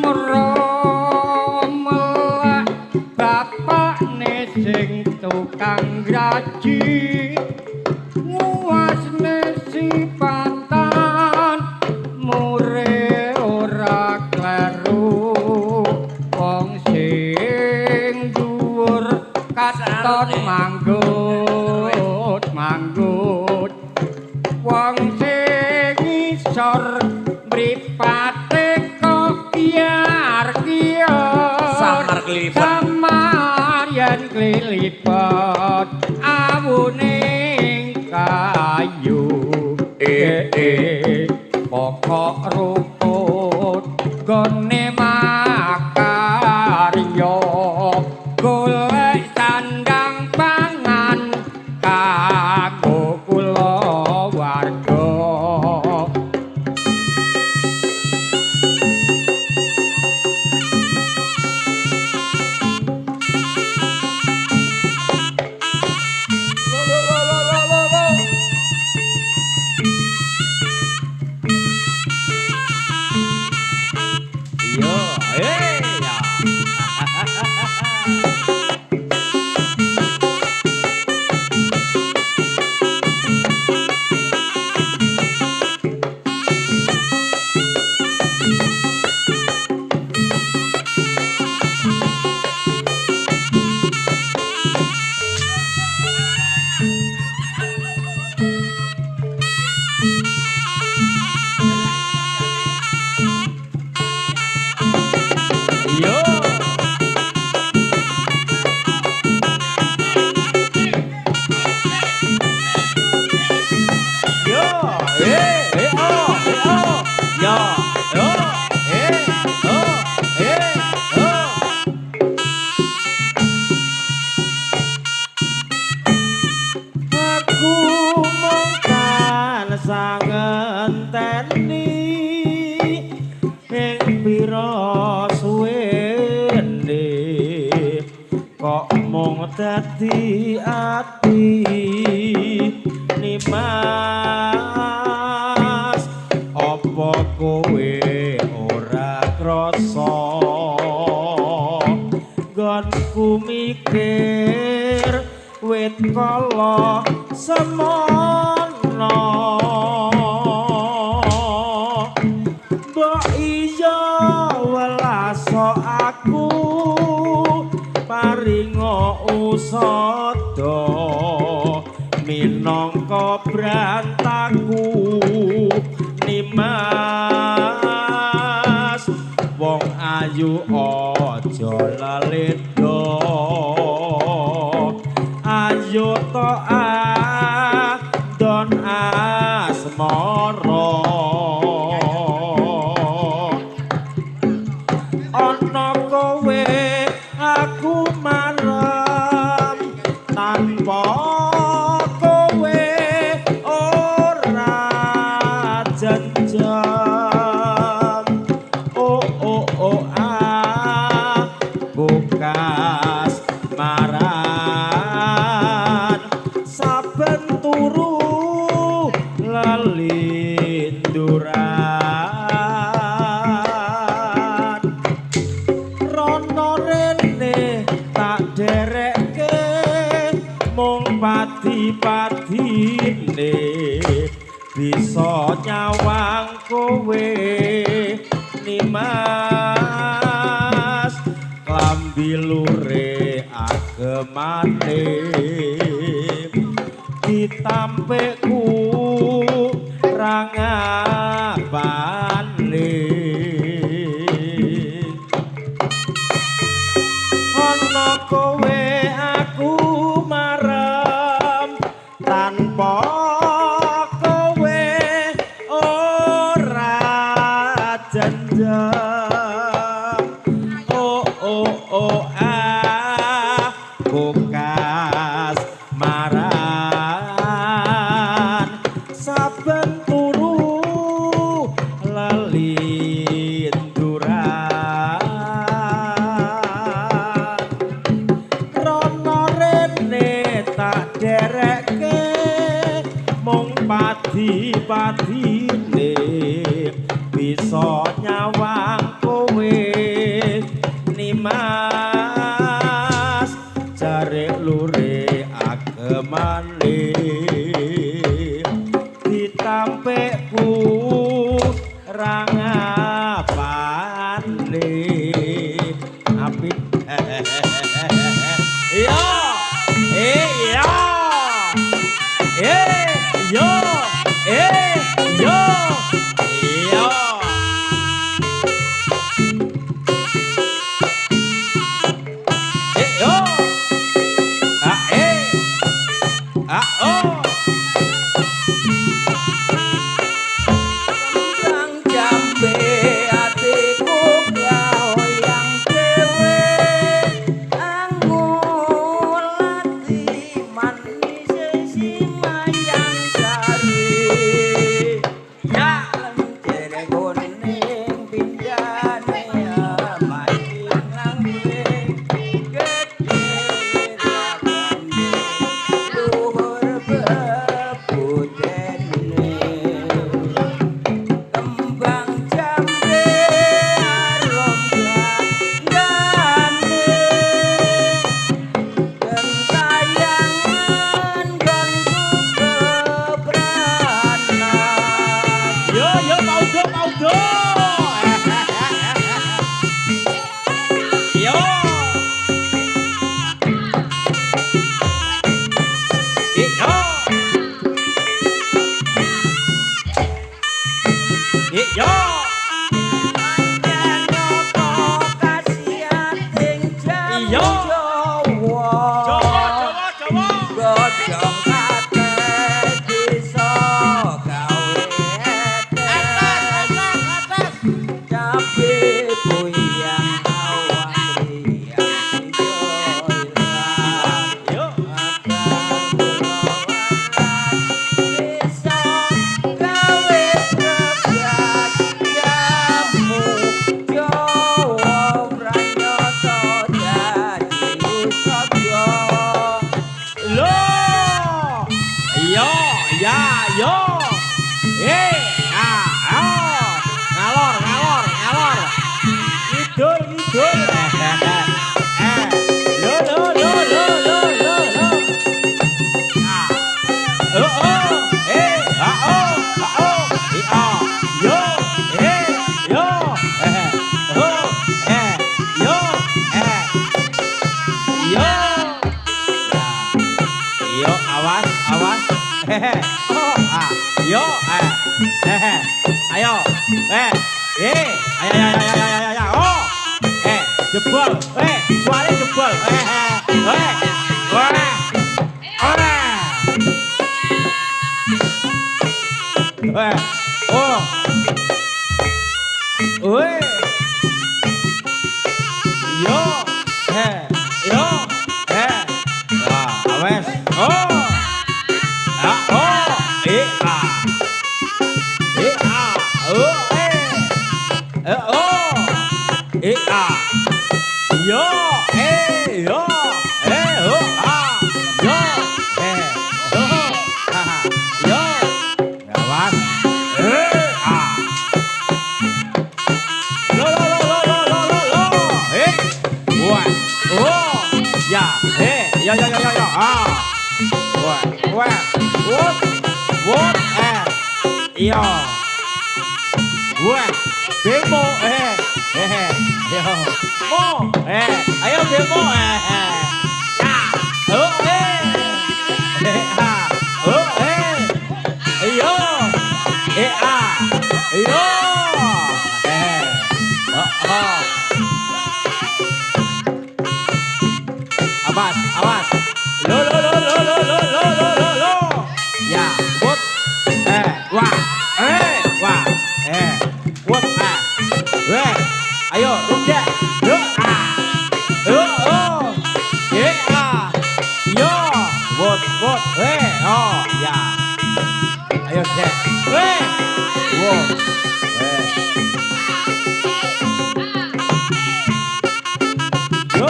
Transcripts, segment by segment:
Meromelak bapakne sing tukang graji nguasne sipatan mure ora kleru wong sing dhuwur katon manggut wong sing ngisor mripate kok kiar-kiyo samar yen klilipet awuning kayu pokok rumput gone makarya golek sandang pangan kanggo kula warga. Dadi ati nimas apa kowe ora krasa nggonku mikir wit kala semono mbok iya welas aku paringa usada minangka brantaku nimas wong ayu aja laleda ayo to don asmara ana kowe aku marem tanpa kowe ora janjang bukas maran saben turu lelinduran rono rene tak derekke mung padi-padine bisa nyawang kowe nimas klambi lure agemane ditampekku rangapane ana kowe aku marem tanpa kowe ora janjang bukas maran saben turu lelinduran padine bisa nyawang kowe nimas jare lure agemane ditampekku rangapane apik yo yo yo yo yo yo oh Kembang jambe atiku goyang dhewe angulati manis simayang sari ya lencere kuning pindane maning angling gede ragane luhur bebudene kembang jambe arom gandane dan sayangan ganggu kebranan yo mau do yo yo Panjen nyoto kasiating jamu Iya. Jawa Jawa Godhong kates bisa gawe etes cabe buyang awang riyang joylan yo bisa gawe gebrak jamu Jawa pranyoto dadi usada lo yo ya yo ngalor ngidul lo yo awas yo ayo ayo oh jebol suara jebol oh yo yo awes oh yo yo yo awas ya yo demo yo mo ayo demo yo yo awas lo ya bot wah bot ayo rukya yo yo bot oh ya ayo cek wow yo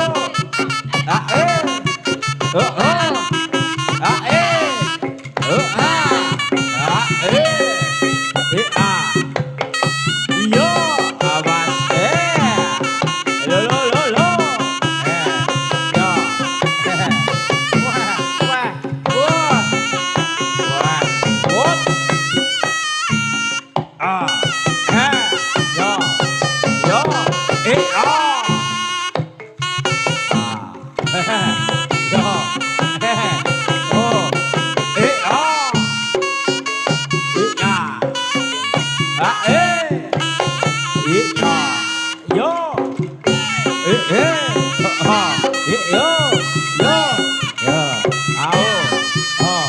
Yo. Oh. Oh. Ya. Ah, ya. Yo. Ha. Yo. Yo. Ya. Au. Oh.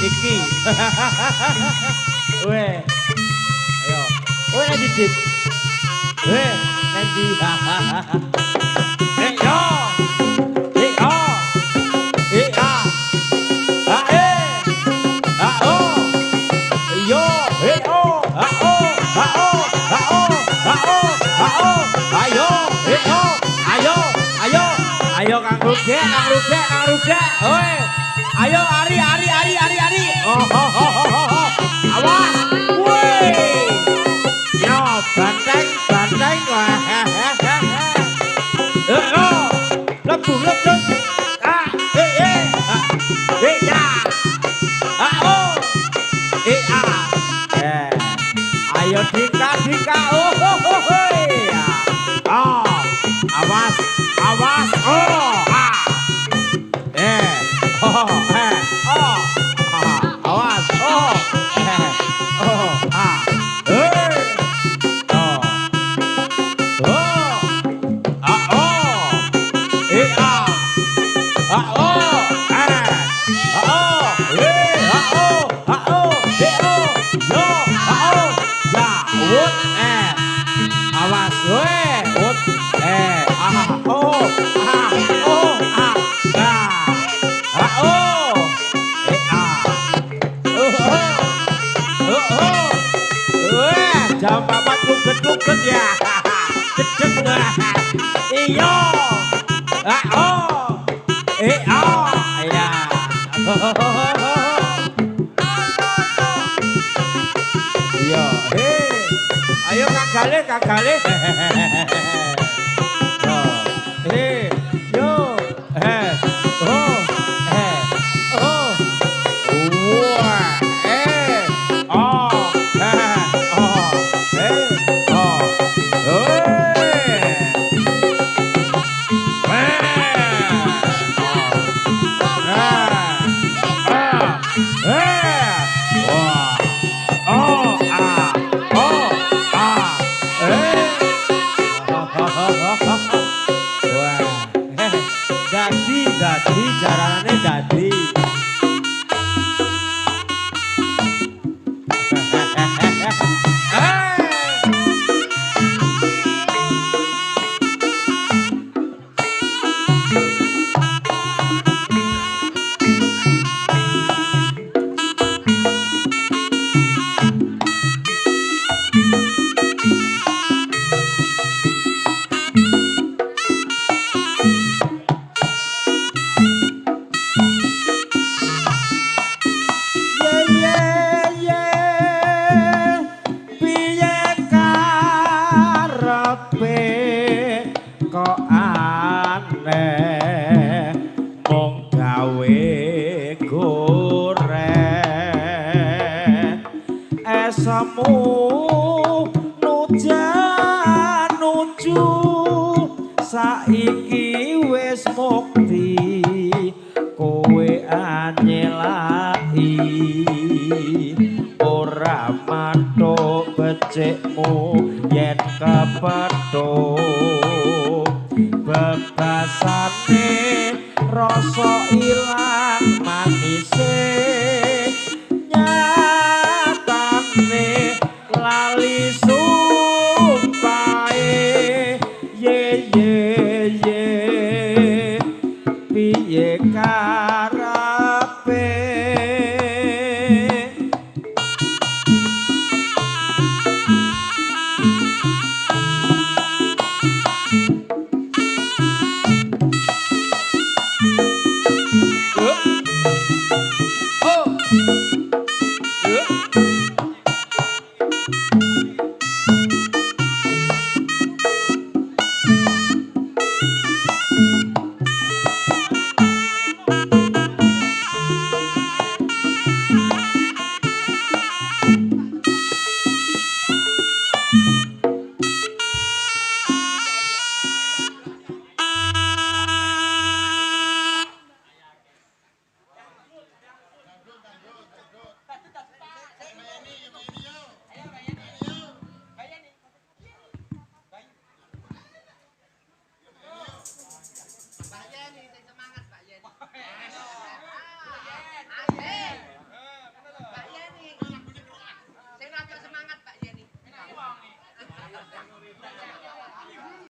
Iki. Weh. Ayo. Weh nanti dit. Weh nanti. Yo. Yo. Ah. Ah Ah oh. Yo. Oh. Ah oh. Ah oh. Ah oh. Ah oh. Ah oh. Ayo. Ayo. Ayo. Ayo Kang Ruge, Kang Ruge, Kang Ruge. Weh. Ayo Ari. Oh. Awas. Woi. Yo, banteng. Wah. Oh. Lebung. Ah, ya. Ah, oh. Ayo Dika. Oh. Oh. Awas. Oh. Ah. Oh. Oh. Awas. Oh. Oh. Ah. Oh. Oh. Ah. Oh. Ah. Ah. Oh. Wut. Awas. Wut. Jam 4 luget ya. Cedek. Iyo. Ya. Iya. Ayo Kagale. Yo. Oh. Oh. Wah. Dadi jaranane dadi. Kok aneh mung gawe goreng esemu nuju saiki wis mukti kowe anyelaki ora mathuk becikmu yen kepethuk bebasane rasa ilang manise nyatane lali